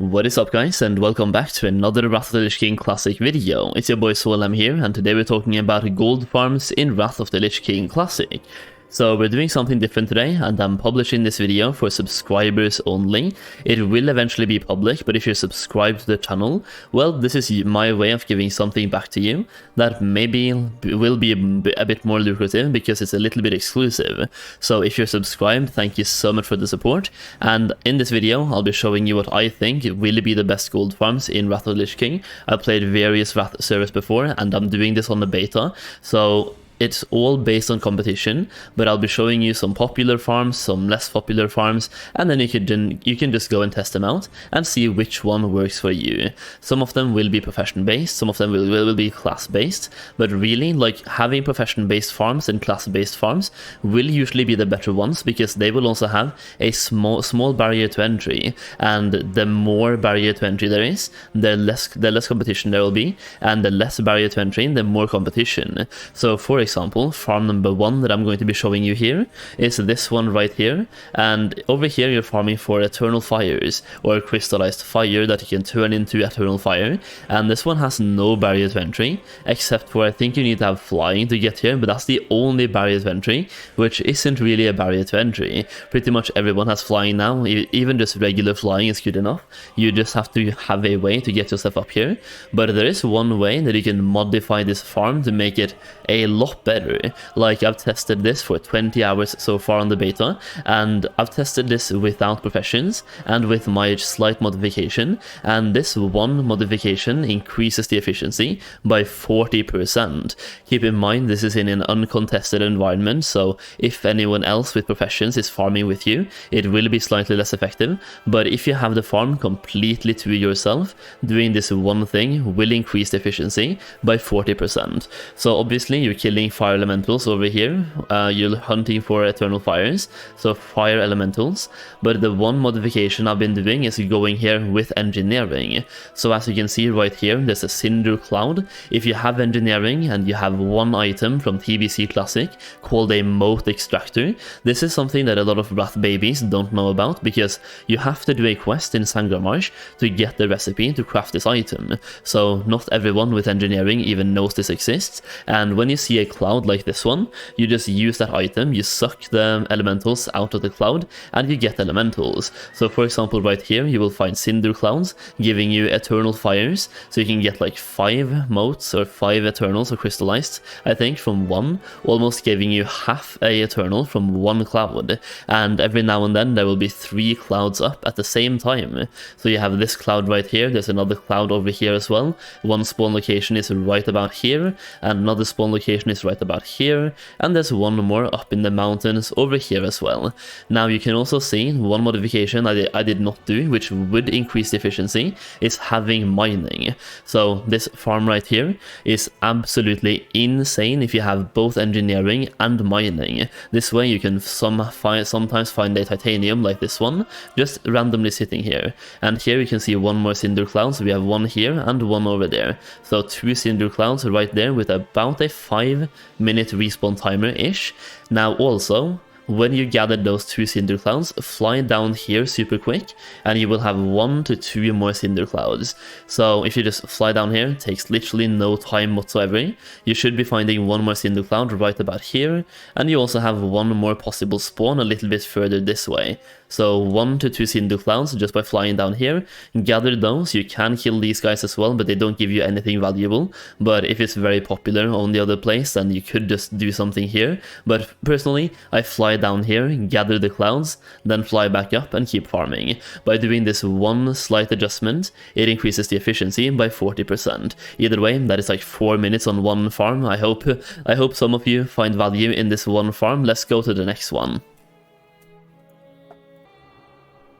What is up guys, and welcome back to another Wrath of the Lich King Classic video. It's your boy Swolem here, and today we're talking about gold farms in Wrath of the Lich King Classic. So we're doing something different today, and I'm publishing this video for subscribers only. It will eventually be public, but if you're subscribed to the channel, well, this is my way of giving something back to you that maybe will be a bit more lucrative because it's a little bit exclusive. So if you're subscribed, thank you so much for the support. And in this video, I'll be showing you what I think will be the best gold farms in Wrath of the Lich King. I've played various Wrath servers before, and I'm doing this on the beta. So it's all based on competition, but I'll be showing you some popular farms, some less popular farms, and then you can just go and test them out and see which one works for you. Some of them will be profession based, some of them will be class based, but really, like, having profession based farms and class based farms will usually be the better ones because they will also have a small barrier to entry, and the more barrier to entry there is, the less competition there will be, and the less barrier to entry, the more competition. So for example, farm number 1 that I'm going to be showing you here is this one right here, and over here you're farming for eternal fires or crystallized fire that you can turn into eternal fire, and this one has no barrier to entry except for I think you need to have flying to get here, but that's the only barrier to entry, which isn't really a barrier to entry. Pretty much everyone has flying now, even just regular flying is good enough. You just have to have a way to get yourself up here, but there is one way that you can modify this farm to make it a lot better. Like, I've tested this for 20 hours so far on the beta, and I've tested this without professions and with my slight modification, and this one modification increases the efficiency by 40%. Keep in mind this is in an uncontested environment, so if anyone else with professions is farming with you, it will be slightly less effective, but if you have the farm completely to yourself, doing this one thing will increase the efficiency by 40%. So obviously you're killing fire elementals over here, you're hunting for eternal fires, so fire elementals, but the one modification I've been doing is going here with engineering. So as you can see right here, there's a cinder cloud. If you have engineering and you have one item from TBC Classic called a moat extractor, this is something that a lot of Wrath babies don't know about because you have to do a quest in Sangramarsh to get the recipe to craft this item. So not everyone with engineering even knows this exists, and when you see a cloud like this one, you just use that item, you suck the elementals out of the cloud, and you get elementals. So for example right here you will find cinder clouds giving you eternal fires, so you can get like 5 moats or 5 eternals or crystallized, I think, from one, almost giving you half a eternal from one cloud, and every now and then there will be 3 clouds up at the same time. So you have this cloud right here, there's another cloud over here as well, one spawn location is right about here, and another spawn location is right about here, and there's one more up in the mountains over here as well. Now you can also see one modification I did not do, which would increase the efficiency, is having mining. So this farm right here is absolutely insane if you have both engineering and mining. This way you can sometimes find a titanium like this one, just randomly sitting here. And here you can see one more cinder cloud, so we have one here and one over there. So 2 cinder clouds right there with about a 5-minute respawn timer-ish. Now also, when you gather those 2 cinder clouds, fly down here super quick, and you will have 1 to 2 more cinder clouds. So if you just fly down here, it takes literally no time whatsoever. You should be finding 1 more cinder cloud right about here, and you also have 1 more possible spawn a little bit further this way. So 1 to 2 cinder clouds just by flying down here. Gather those. You can kill these guys as well, but they don't give you anything valuable. But if it's very popular on the other place, then you could just do something here. But personally, I fly down here, gather the clouds, then fly back up and keep farming. By doing this one slight adjustment, it increases the efficiency by 40%. Either way, that is like 4 minutes on one farm. I hope some of you find value in this one farm. Let's go to the next one.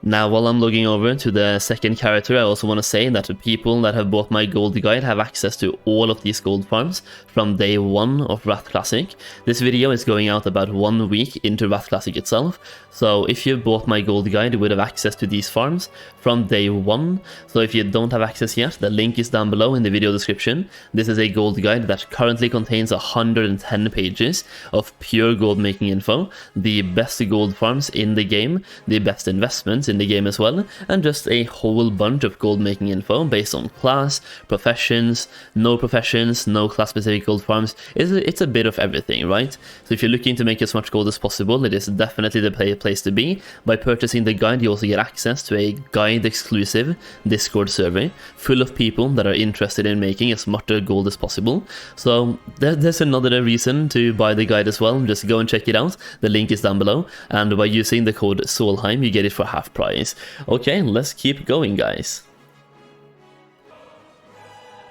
Now, while I'm logging over to the second character, I also want to say that the people that have bought my gold guide have access to all of these gold farms from day 1 of Wrath Classic. This video is going out about 1 week into Wrath Classic itself, so if you bought my gold guide, you would have access to these farms from day 1. So if you don't have access yet, the link is down below in the video description. This is a gold guide that currently contains 110 pages of pure gold making info, the best gold farms in the game, the best investments in the game as well, and just a whole bunch of gold making info based on class, professions, no class specific gold farms. It's a bit of everything, right? So if you're looking to make as much gold as possible, it is definitely the place to be. By purchasing the guide, you also get access to a guide exclusive Discord server full of people that are interested in making as much gold as possible. So there's another reason to buy the guide as well. Just go and check it out. The link is down below, and by using the code Solheim you get it for half price. Okay, let's keep going, guys.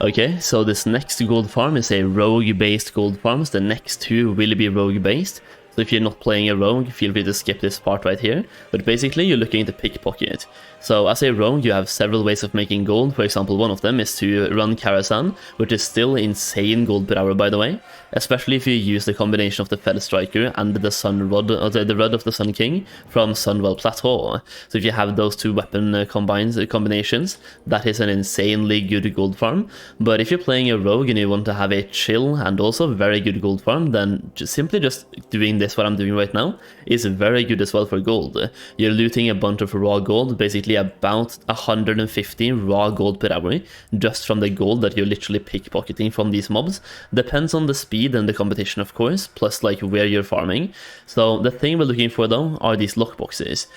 Okay, so this next gold farm is a rogue based gold farm. The next two will be rogue based. So if you're not playing a rogue, feel free to skip this part right here. But basically, you're looking to pickpocket. So as a rogue, you have several ways of making gold. For example, one of them is to run Karazhan, which is still insane gold per hour, by the way. Especially if you use the combination of the Fell Striker and the Sun Rod, or the Rod of the Sun King from Sunwell Plateau. So if you have those two weapon combinations, that is an insanely good gold farm. But if you're playing a rogue and you want to have a chill and also very good gold farm, then simply just doing this, what I'm doing right now, is very good as well for gold. You're looting a bunch of raw gold, basically about 150 raw gold per hour, just from the gold that you're literally pickpocketing from these mobs. Depends on the speed and the competition, of course, plus like where you're farming. So the thing we're looking for though are these lockboxes.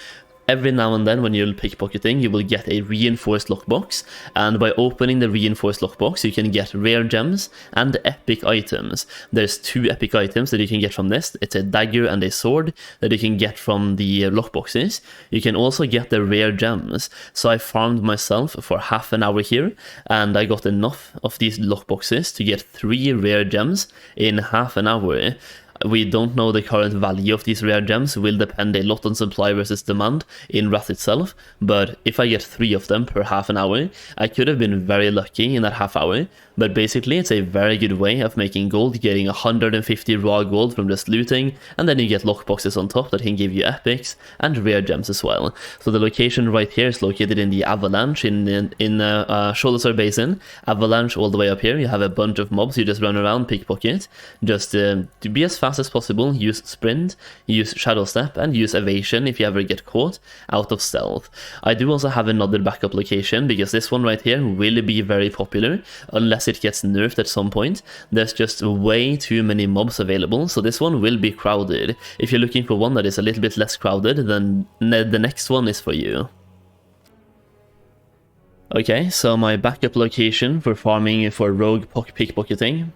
Every now and then when you're pickpocketing, you will get a reinforced lockbox, and by opening the reinforced lockbox, you can get rare gems and epic items. There's two epic items that you can get from this. It's a dagger and a sword that you can get from the lockboxes. You can also get the rare gems. So I farmed myself for half an hour here, and I got enough of these lockboxes to get 3 rare gems in half an hour. We don't know the current value of these rare gems, will depend a lot on supply versus demand in Wrath itself, but if I get 3 of them per half an hour, I could have been very lucky in that half hour. But basically it's a very good way of making gold, getting 150 raw gold from just looting, and then you get lockboxes on top that can give you epics and rare gems as well. So the location right here is located in the Avalanche in Sholazar Basin. Avalanche all the way up here, you have a bunch of mobs, you just run around, pickpocket, just to be as fast as possible, use sprint, use shadow step, and use evasion if you ever get caught out of stealth. I do also have another backup location, because this one right here will be very popular, unless it gets nerfed at some point. There's just way too many mobs available, so this one will be crowded. If you're looking for one that is a little bit less crowded, then the next one is for you. Okay, so my backup location for farming for rogue pickpocketing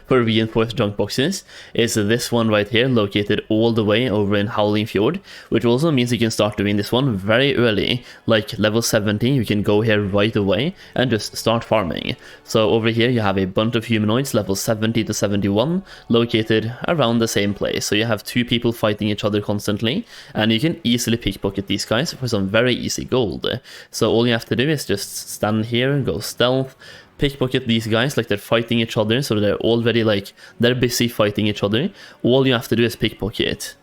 for reinforced junk boxes is this one right here, located all the way over in Howling Fjord, which also means you can start doing this one very early, like level 70. You can go here right away and just start farming. So over here you have a bunch of humanoids level 70 to 71 located around the same place. So you have 2 people fighting each other constantly, and you can easily pickpocket these guys for some very easy gold. So all you have to do is just stand here, go stealth, pickpocket these guys like they're fighting each other, so they're already like, they're busy fighting each other. All you have to do is pickpocket.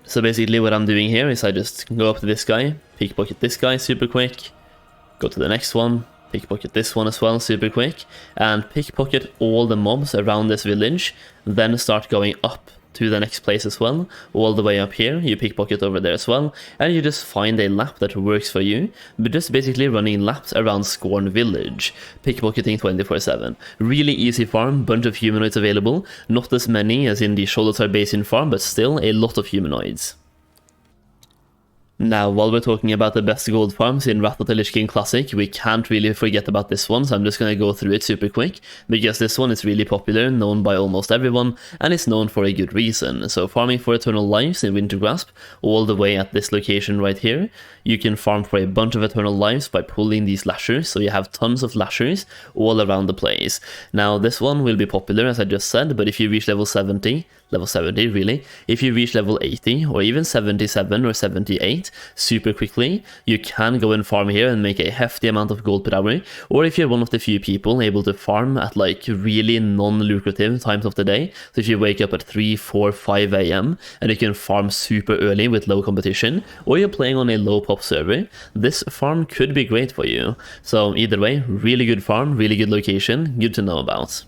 So basically what I'm doing here is I just go up to this guy, pickpocket this guy super quick, go to the next one, pickpocket this one as well super quick, and pickpocket all the mobs around this village, then start going up to the next place as well, all the way up here. You pickpocket over there as well, and you just find a lap that works for you, but just basically running laps around Scorn Village, pickpocketing 24/7. Really easy farm, bunch of humanoids available, not as many as in the Sholazar Basin farm, but still a lot of humanoids. Now, while we're talking about the best gold farms in Wrath of the Lich King Classic, we can't really forget about this one, so I'm just going to go through it super quick, because this one is really popular, known by almost everyone, and it's known for a good reason. So farming for Eternal Lives in Wintergrasp, all the way at this location right here, you can farm for a bunch of Eternal Lives by pulling these lashers, so you have tons of lashers all around the place. Now, this one will be popular, as I just said, but if you reach level 70 really, if you reach level 80, or even 77 or 78, super quickly, you can go and farm here and make a hefty amount of gold per hour. Or if you're one of the few people able to farm at like really non-lucrative times of the day, so if you wake up at 3, 4, 5 a.m. and you can farm super early with low competition, or you're playing on a low pop server, this farm could be great for you. So either way, really good farm, really good location, good to know about.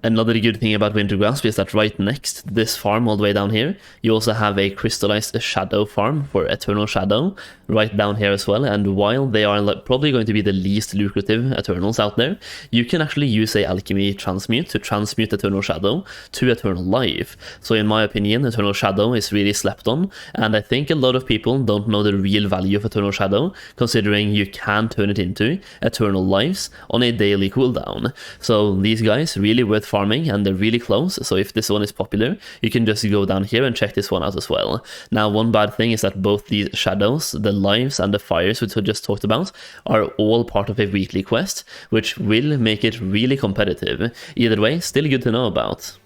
Another good thing about Wintergrasp is that right next to this farm all the way down here, you also have a crystallized shadow farm for Eternal Shadow right down here as well. And while they are probably going to be the least lucrative Eternals out there, you can actually use a alchemy transmute to transmute Eternal Shadow to Eternal Life. So in my opinion, Eternal Shadow is really slept on, and I think a lot of people don't know the real value of Eternal Shadow, considering you can turn it into Eternal Lives on a daily cooldown. So these guys really worth farming, and they're really close, so if this one is popular, you can just go down here and check this one out as well. Now, one bad thing is that both these shadows, the lives and the fires which we just talked about, are all part of a weekly quest, which will make it really competitive. Either way, still good to know about.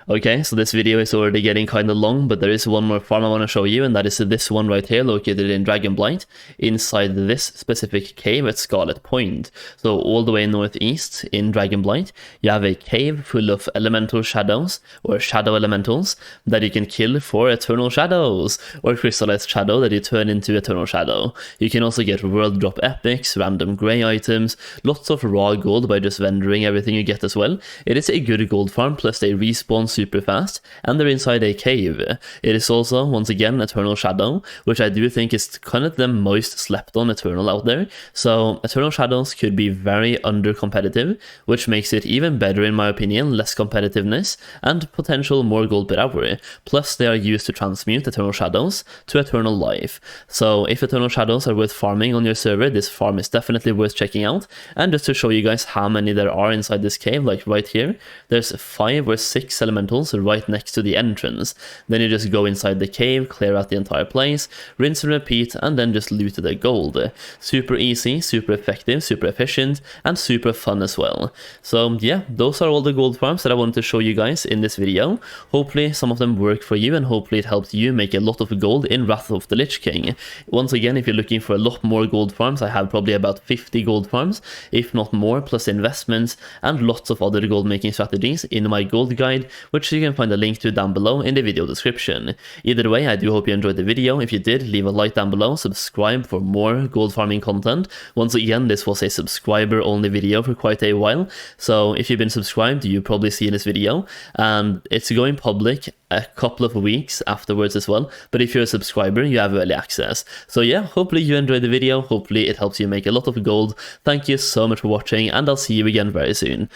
Okay, so this video is already getting kind of long, but there is one more farm I want to show you, and that is this one right here, located in Dragonblight, inside this specific cave at Scarlet Point. So all the way northeast in Dragonblight, you have a cave full of elemental shadows, or shadow elementals, that you can kill for Eternal Shadows, or crystallized shadow that you turn into Eternal Shadow. You can also get world drop epics, random grey items, lots of raw gold by just vendoring everything you get as well. It is a good gold farm, plus they respawn super fast, and they're inside a cave. It is also, once again, Eternal Shadow, which I do think is kind of the most slept on Eternal out there. So Eternal Shadows could be very under competitive, which makes it even better in my opinion, less competitiveness, and potential more gold per hour. Plus they are used to transmute Eternal Shadows to Eternal Life. So if Eternal Shadows are worth farming on your server, this farm is definitely worth checking out. And just to show you guys how many there are inside this cave, like right here, there's 5 or 6 elementals right next to the entrance. Then you just go inside the cave, clear out the entire place, rinse and repeat, and then just loot the gold. Super easy, super effective, super efficient, and super fun as well. So yeah, those are all the gold farms that I wanted to show you guys in this video. Hopefully some of them work for you, and hopefully it helped you make a lot of gold in Wrath of the Lich King. Once again, if you're looking for a lot more gold farms, I have probably about 50 gold farms, if not more, plus investments and lots of other gold making strategies in my gold guide, which you can find a link to down below in the video description. Either way, I do hope you enjoyed the video. If you did, leave a like down below, subscribe for more gold farming content. Once again, this was a subscriber only video for quite a while, so if you've been subscribed, you probably see this video, and it's going public a couple of weeks afterwards as well, but if you're a subscriber, you have early access. So yeah, hopefully you enjoyed the video, hopefully it helps you make a lot of gold. Thank you so much for watching, and I'll see you again very soon.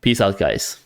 Peace out, guys.